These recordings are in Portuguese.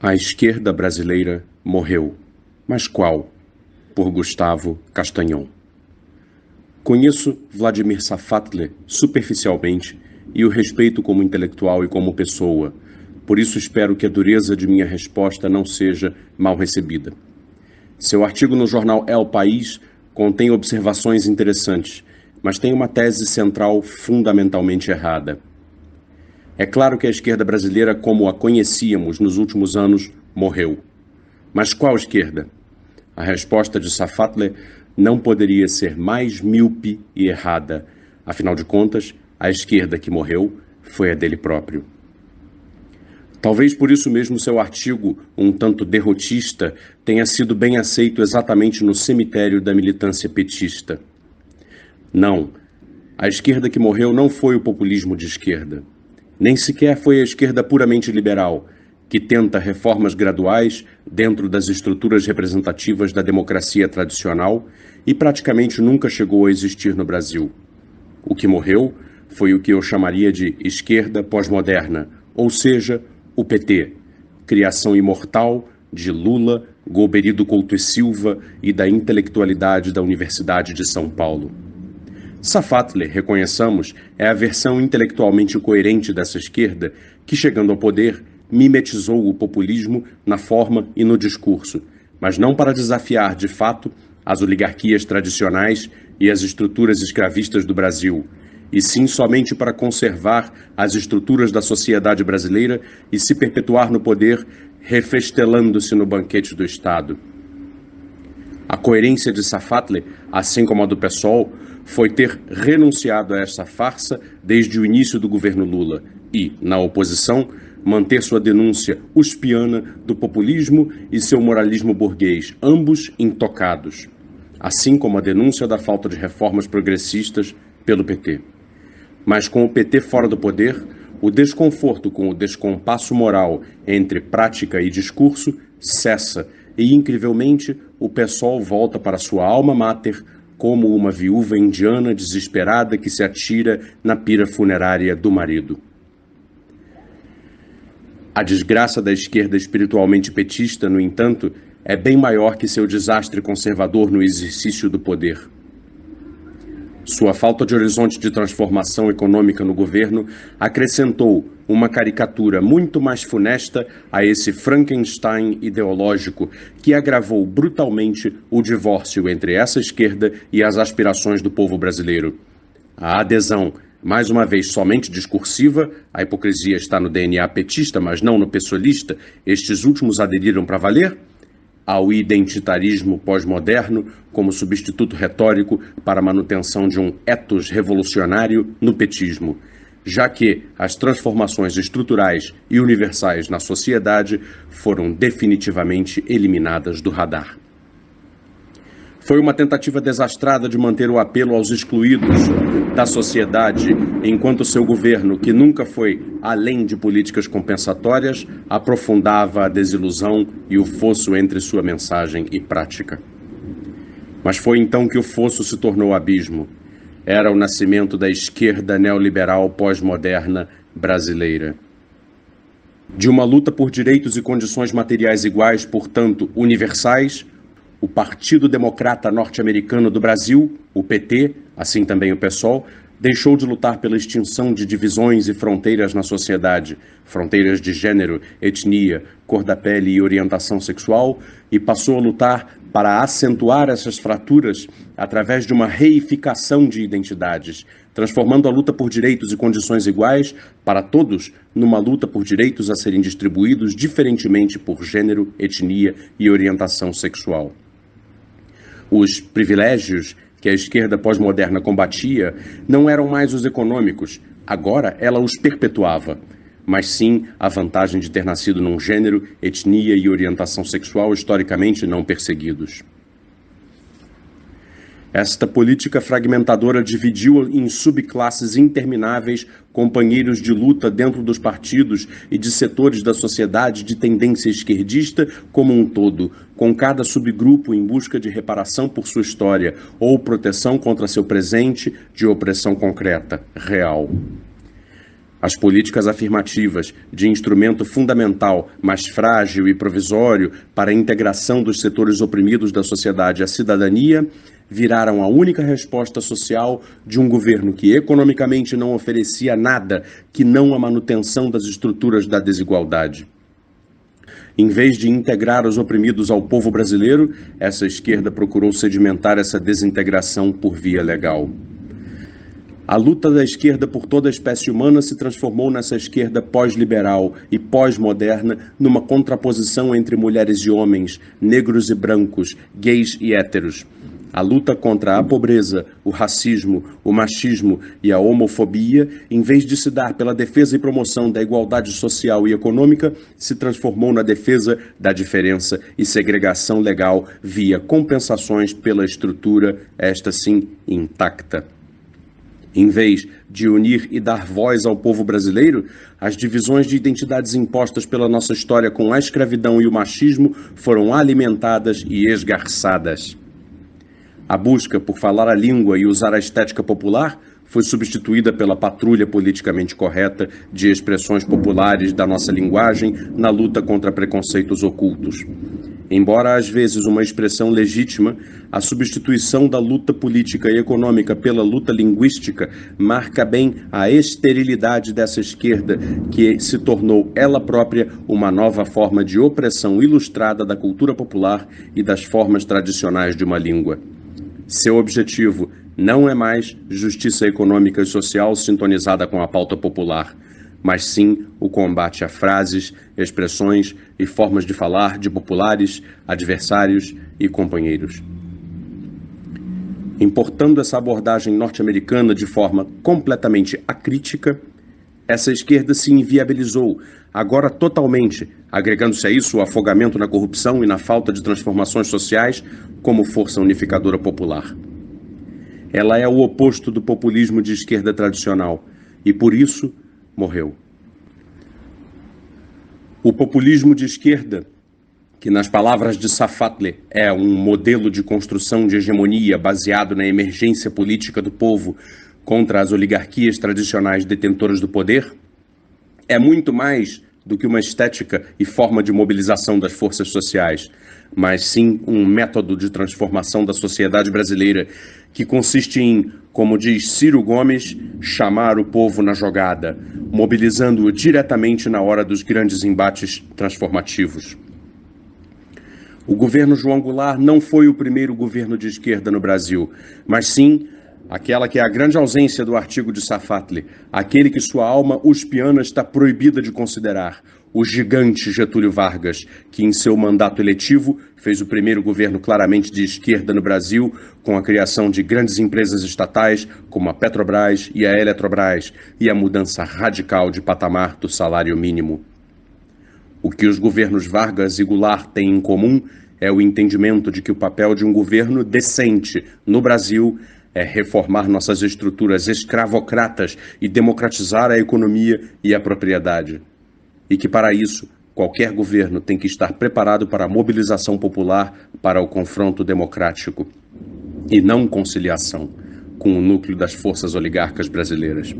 A esquerda brasileira morreu. Mas qual? Por Gustavo Castañón. Conheço Vladimir Safatli superficialmente e o respeito como intelectual e como pessoa. Por isso espero que a dureza de minha resposta não seja mal recebida. Seu artigo no jornal El País contém observações interessantes, mas tem uma tese central fundamentalmente errada. É claro que a esquerda brasileira, como a conhecíamos nos últimos anos, morreu. Mas qual esquerda? A resposta de Safatli não poderia ser mais míope e errada. Afinal de contas, a esquerda que morreu foi a dele próprio. Talvez por isso mesmo seu artigo, um tanto derrotista, tenha sido bem aceito exatamente no cemitério da militância petista. Não, a esquerda que morreu não foi o populismo de esquerda. Nem sequer foi a esquerda puramente liberal, que tenta reformas graduais dentro das estruturas representativas da democracia tradicional e praticamente nunca chegou a existir no Brasil. O que morreu foi o que eu chamaria de esquerda pós-moderna, ou seja, o PT, criação imortal de Lula, Golbery Couto e Silva e da intelectualidade da Universidade de São Paulo. Safatli, reconheçamos, é a versão intelectualmente coerente dessa esquerda que, chegando ao poder, mimetizou o populismo na forma e no discurso, mas não para desafiar, de fato, as oligarquias tradicionais e as estruturas escravistas do Brasil, e sim somente para conservar as estruturas da sociedade brasileira e se perpetuar no poder, refestelando-se no banquete do Estado. A coerência de Safatli, assim como a do PSOL, foi ter renunciado a essa farsa desde o início do governo Lula e, na oposição, manter sua denúncia uspiana do populismo e seu moralismo burguês, ambos intocados, assim como a denúncia da falta de reformas progressistas pelo PT. Mas com o PT fora do poder, o desconforto com o descompasso moral entre prática e discurso cessa e, incrivelmente, o PSOL volta para sua alma mater como uma viúva indiana desesperada que se atira na pira funerária do marido. A desgraça da esquerda espiritualmente petista, no entanto, é bem maior que seu desastre conservador no exercício do poder. Sua falta de horizonte de transformação econômica no governo acrescentou uma caricatura muito mais funesta a esse Frankenstein ideológico que agravou brutalmente o divórcio entre essa esquerda e as aspirações do povo brasileiro. A adesão, mais uma vez somente discursiva, a hipocrisia está no DNA petista, mas não no pessoalista, estes últimos aderiram para valer, ao identitarismo pós-moderno como substituto retórico para a manutenção de um ethos revolucionário no petismo, já que as transformações estruturais e universais na sociedade foram definitivamente eliminadas do radar. Foi uma tentativa desastrada de manter o apelo aos excluídos da sociedade, enquanto seu governo, que nunca foi além de políticas compensatórias, aprofundava a desilusão e o fosso entre sua mensagem e prática. Mas foi então que o fosso se tornou abismo. Era o nascimento da esquerda neoliberal pós-moderna brasileira. De uma luta por direitos e condições materiais iguais, portanto, universais, o Partido Democrata Norte-Americano do Brasil, o PT, assim também o PSOL, deixou de lutar pela extinção de divisões e fronteiras na sociedade, fronteiras de gênero, etnia, cor da pele e orientação sexual, e passou a lutar para acentuar essas fraturas através de uma reificação de identidades, transformando a luta por direitos e condições iguais para todos numa luta por direitos a serem distribuídos diferentemente por gênero, etnia e orientação sexual. Os privilégios que a esquerda pós-moderna combatia não eram mais os econômicos, agora ela os perpetuava, mas sim a vantagem de ter nascido num gênero, etnia e orientação sexual historicamente não perseguidos. Esta política fragmentadora dividiu em subclasses intermináveis companheiros de luta dentro dos partidos e de setores da sociedade de tendência esquerdista como um todo, com cada subgrupo em busca de reparação por sua história ou proteção contra seu presente de opressão concreta, real. As políticas afirmativas, de instrumento fundamental, mas frágil e provisório para a integração dos setores oprimidos da sociedade à cidadania, viraram a única resposta social de um governo que economicamente não oferecia nada que não a manutenção das estruturas da desigualdade. Em vez de integrar os oprimidos ao povo brasileiro, essa esquerda procurou sedimentar essa desintegração por via legal. A luta da esquerda por toda a espécie humana se transformou nessa esquerda pós-liberal e pós-moderna numa contraposição entre mulheres e homens, negros e brancos, gays e héteros. A luta contra a pobreza, o racismo, o machismo e a homofobia, em vez de se dar pela defesa e promoção da igualdade social e econômica, se transformou na defesa da diferença e segregação legal via compensações pela estrutura, esta sim, intacta. Em vez de unir e dar voz ao povo brasileiro, as divisões de identidades impostas pela nossa história com a escravidão e o machismo foram alimentadas e esgarçadas. A busca por falar a língua e usar a estética popular foi substituída pela patrulha politicamente correta de expressões populares da nossa linguagem na luta contra preconceitos ocultos. Embora às vezes uma expressão legítima, a substituição da luta política e econômica pela luta linguística marca bem a esterilidade dessa esquerda, que se tornou ela própria uma nova forma de opressão ilustrada da cultura popular e das formas tradicionais de uma língua. Seu objetivo não é mais justiça econômica e social sintonizada com a pauta popular, mas sim o combate a frases, expressões e formas de falar de populares, adversários e companheiros. Importando essa abordagem norte-americana de forma completamente acrítica, essa esquerda se inviabilizou, agora totalmente, agregando-se a isso o afogamento na corrupção e na falta de transformações sociais como força unificadora popular. Ela é o oposto do populismo de esquerda tradicional e, por isso, morreu. O populismo de esquerda, que nas palavras de Safatli é um modelo de construção de hegemonia baseado na emergência política do povo contra as oligarquias tradicionais detentoras do poder, é muito mais do que uma estética e forma de mobilização das forças sociais, mas sim um método de transformação da sociedade brasileira que consiste em, como diz Ciro Gomes, chamar o povo na jogada, mobilizando-o diretamente na hora dos grandes embates transformativos. O governo João Goulart não foi o primeiro governo de esquerda no Brasil, mas sim aquela que é a grande ausência do artigo de Safatli, aquele que sua alma uspiana está proibida de considerar, o gigante Getúlio Vargas, que em seu mandato eletivo fez o primeiro governo claramente de esquerda no Brasil, com a criação de grandes empresas estatais como a Petrobras e a Eletrobras e a mudança radical de patamar do salário mínimo. O que os governos Vargas e Goulart têm em comum é o entendimento de que o papel de um governo decente no Brasil é reformar nossas estruturas escravocratas e democratizar a economia e a propriedade. E que, para isso, qualquer governo tem que estar preparado para a mobilização popular, para o confronto democrático, e não conciliação com o núcleo das forças oligarcas brasileiras.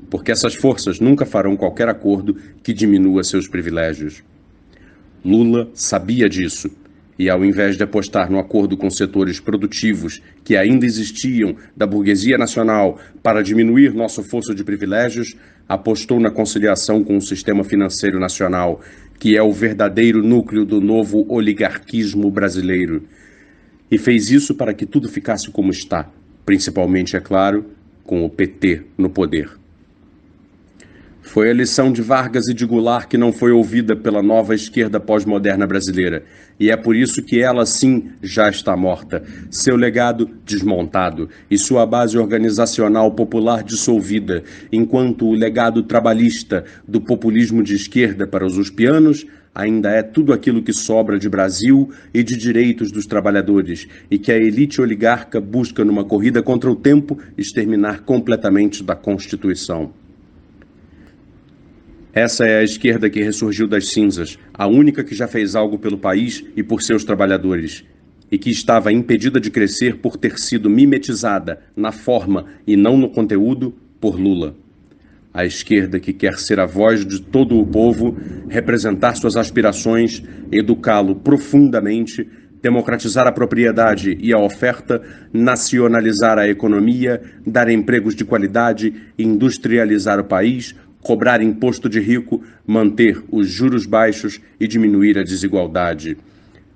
Porque essas forças nunca farão qualquer acordo que diminua seus privilégios. Lula sabia disso, e ao invés de apostar no acordo com setores produtivos que ainda existiam da burguesia nacional para diminuir nosso fosso de privilégios, apostou na conciliação com o sistema financeiro nacional, que é o verdadeiro núcleo do novo oligarquismo brasileiro. E fez isso para que tudo ficasse como está, principalmente, é claro, com o PT no poder. Foi a lição de Vargas e de Goulart que não foi ouvida pela nova esquerda pós-moderna brasileira. E é por isso que ela, sim, já está morta, seu legado desmontado e sua base organizacional popular dissolvida, enquanto o legado trabalhista do populismo de esquerda para os uspianos ainda é tudo aquilo que sobra de Brasil e de direitos dos trabalhadores, e que a elite oligarca busca, numa corrida contra o tempo, exterminar completamente da Constituição. Essa é a esquerda que ressurgiu das cinzas, a única que já fez algo pelo país e por seus trabalhadores, e que estava impedida de crescer por ter sido mimetizada na forma e não no conteúdo por Lula. A esquerda que quer ser a voz de todo o povo, representar suas aspirações, educá-lo profundamente, democratizar a propriedade e a oferta, nacionalizar a economia, dar empregos de qualidade, industrializar o país, cobrar imposto de rico, manter os juros baixos e diminuir a desigualdade.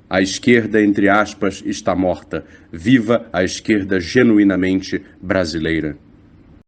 A esquerda, entre aspas, está morta. Viva a esquerda genuinamente brasileira.